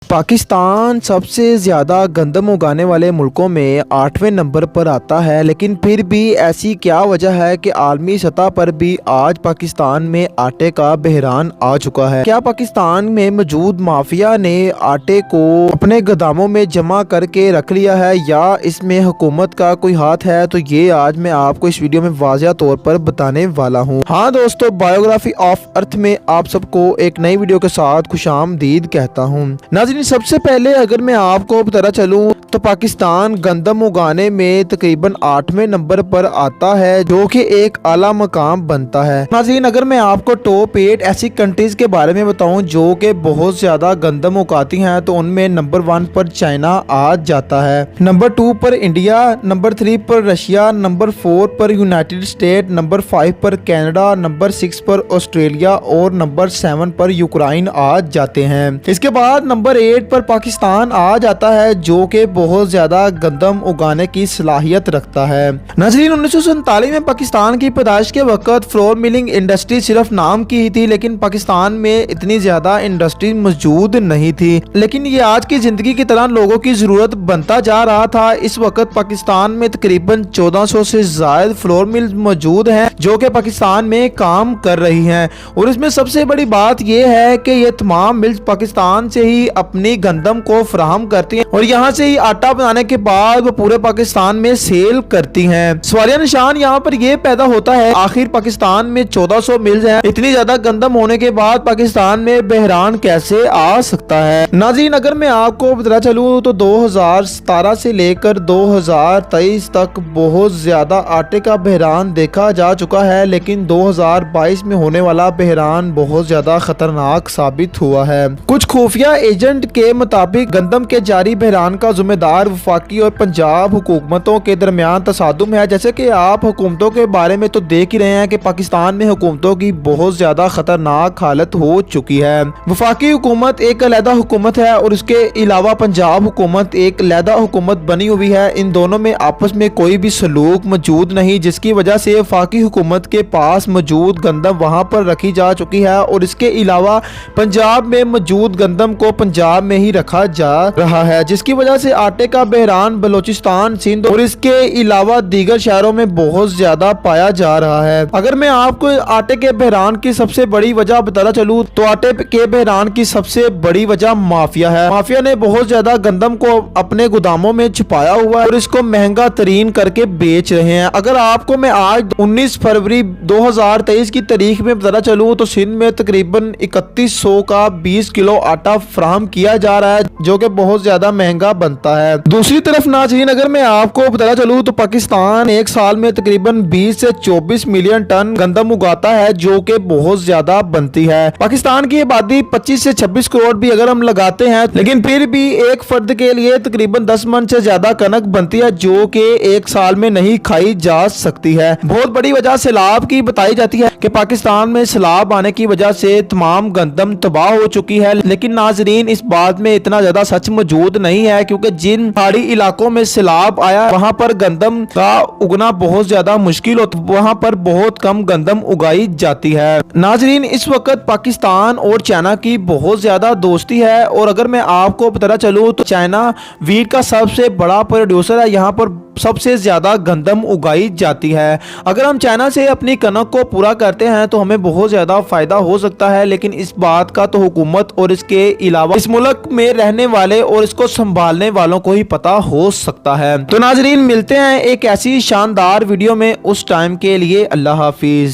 पाकिस्तान सबसे ज़्यादा गंदम उगाने वाले मुल्कों में 8वें नंबर पर आता है, लेकिन फिर भी ऐसी क्या वजह है कि आलमी सतह पर भी आज पाकिस्तान में आटे का बहरान आ चुका है। क्या पाकिस्तान में मौजूद माफिया ने आटे को अपने गोदामों में जमा करके रख लिया है या इसमें हुकूमत का कोई हाथ है? तो ये आज मैं आपको इस वीडियो में वाज़िया तौर पर बताने वाला हूँ। हाँ दोस्तों, बायोग्राफी ऑफ अर्थ में आप सबको एक नई वीडियो के साथ खुशामदीद कहता हूँ। नाज़रीन, सबसे पहले अगर मैं आपको बताना चलूँ तो पाकिस्तान गंदम उगाने में तकरीबन 8वें नंबर पर आता है, जो कि एक आला मकाम बनता है। नाज़रीन, अगर मैं आपको टॉप 8 ऐसी कंट्रीज के बारे में बताऊं जो कि बहुत ज्यादा गंदम उगाती हैं, तो उनमें नंबर 1 पर चाइना आ जाता है, नंबर 2 पर इंडिया, नंबर 3 पर रशिया, नंबर 4 पर यूनाइटेड स्टेट, नंबर 5 पर कनाडा, नंबर 6 पर ऑस्ट्रेलिया और नंबर 7 पर यूक्रेन आ जाते हैं। इसके बाद नंबर 8 पर पाकिस्तान आ जाता है, जो कि बहुत ज्यादा गंदम उगाने की सलाहियत रखता है। नाज़रीन, 1947 में पाकिस्तान की पैदाइश के वक्त फ्लोर मिलिंग इंडस्ट्री सिर्फ नाम की ही थी, लेकिन पाकिस्तान में इतनी ज्यादा इंडस्ट्री मौजूद नहीं थी। लेकिन ये आज की जिंदगी की तरह लोगों की जरूरत बनता जा रहा था। इस वक्त पाकिस्तान में तकरीबन 1400 से ज्यादा फ्लोर मिल मौजूद हैं, जो कि पाकिस्तान में काम कर रही हैं। और इसमें सबसे बड़ी बात यह है कि ये तमाम मिल्स पाकिस्तान से ही अपनी गंदम को फराहम करती हैं और यहाँ से ही आटा बनाने के बाद वो पूरे पाकिस्तान में सेल करती हैं। सवालिया निशान यहाँ पर यह पैदा होता है, आखिर पाकिस्तान में 1400 मिल्स हैं, इतनी ज्यादा गंदम होने के बाद पाकिस्तान में बहरान कैसे आ सकता है? नाज़रीन, अगर मैं आपको बताना चलूँ तो 2017 से लेकर 2023 तक बहुत ज्यादा आटे का बहरान देखा जा चुका है, लेकिन 2022 में होने वाला बहरान बहुत ज्यादा खतरनाक साबित हुआ है। कुछ खुफिया एजेंट के मुताबिक गंदम के जारी बहरान का जिम्मेदार वफाकी और पंजाब हुकूमतों के दरमियान तसादुम है। जैसे कि आप हुकूमतों के बारे में तो देख ही रहे हैं कि पाकिस्तान में हुकूमतों की बहुत ज्यादा खतरनाक हालत हो चुकी है। वफाकी हुकूमत एक अलहदा हुकूमत है और उसके अलावा पंजाब हुकूमत एक अलहदा हुकूमत बनी हुई है। इन दोनों में आपस में कोई भी सलूक मौजूद नहीं, जिसकी वजह से वफाकी हुकूमत के पास मौजूद गंदम वहाँ पर रखी जा चुकी है और इसके अलावा पंजाब में मौजूद गंदम को पंजाब में ही रखा जा रहा है, जिसकी वजह से आटे का बहरान बलोचिस्तान, सिंध और इसके अलावा दीगर शहरों में बहुत ज्यादा पाया जा रहा है। अगर मैं आपको आटे के बहरान की सबसे बड़ी वजह बताना चलूँ तो आटे के बहरान की सबसे बड़ी वजह माफिया है। माफिया ने बहुत ज्यादा गंदम को अपने गोदामों में छुपाया हुआ है और इसको महंगा तरीन करके बेच रहे हैं। अगर आपको मैं आज 19 फरवरी 2023 की तारीख में बताना चलूँ तो सिंध में तकरीबन 3100 का 20 किलो आटा फराहम किया जा रहा है, जो कि बहुत ज्यादा महंगा बनता है। दूसरी तरफ नाज़रीन, अगर मैं आपको बताना चलूँ तो पाकिस्तान एक साल में तकरीबन 20 से 24 मिलियन टन गंदम उगाता है, जो कि बहुत ज्यादा बनती है। पाकिस्तान की आबादी 25 से 26 करोड़ भी अगर हम लगाते हैं, लेकिन फिर भी एक फर्द के लिए तकरीबन 10 मन से ज्यादा कनक बनती है, जो कि एक साल में नहीं खाई जा सकती है। बहुत बड़ी वजह सैलाब की बताई जाती है कि पाकिस्तान में सैलाब आने की वजह से तमाम गंदम तबाह हो चुकी है, लेकिन नाज़रीन इस बात में इतना ज्यादा सच मौजूद नहीं है, क्योंकि जिन पहाड़ी इलाकों में सैलाब आया वहां पर गंदम का उगना बहुत ज्यादा मुश्किल होता, वहां पर बहुत कम गंदम उगाई जाती है। नाज़रीन, इस वक्त पाकिस्तान और चाइना की बहुत ज्यादा दोस्ती है और अगर मैं आपको बताना चलूँ तो चाइना वीट का सबसे बड़ा प्रोड्यूसर है, यहाँ पर सबसे ज्यादा गंदम उगाई जाती है। अगर हम चाइना से अपनी कनक को पूरा करते हैं तो हमें बहुत ज्यादा फायदा हो सकता है, लेकिन इस बात का तो हुकूमत और इसके अलावा इस मुल्क में रहने वाले और इसको संभालने वालों को ही पता हो सकता है। तो नाज़रीन, मिलते हैं एक ऐसी शानदार वीडियो में, उस टाइम के लिए अल्लाह हाफिज।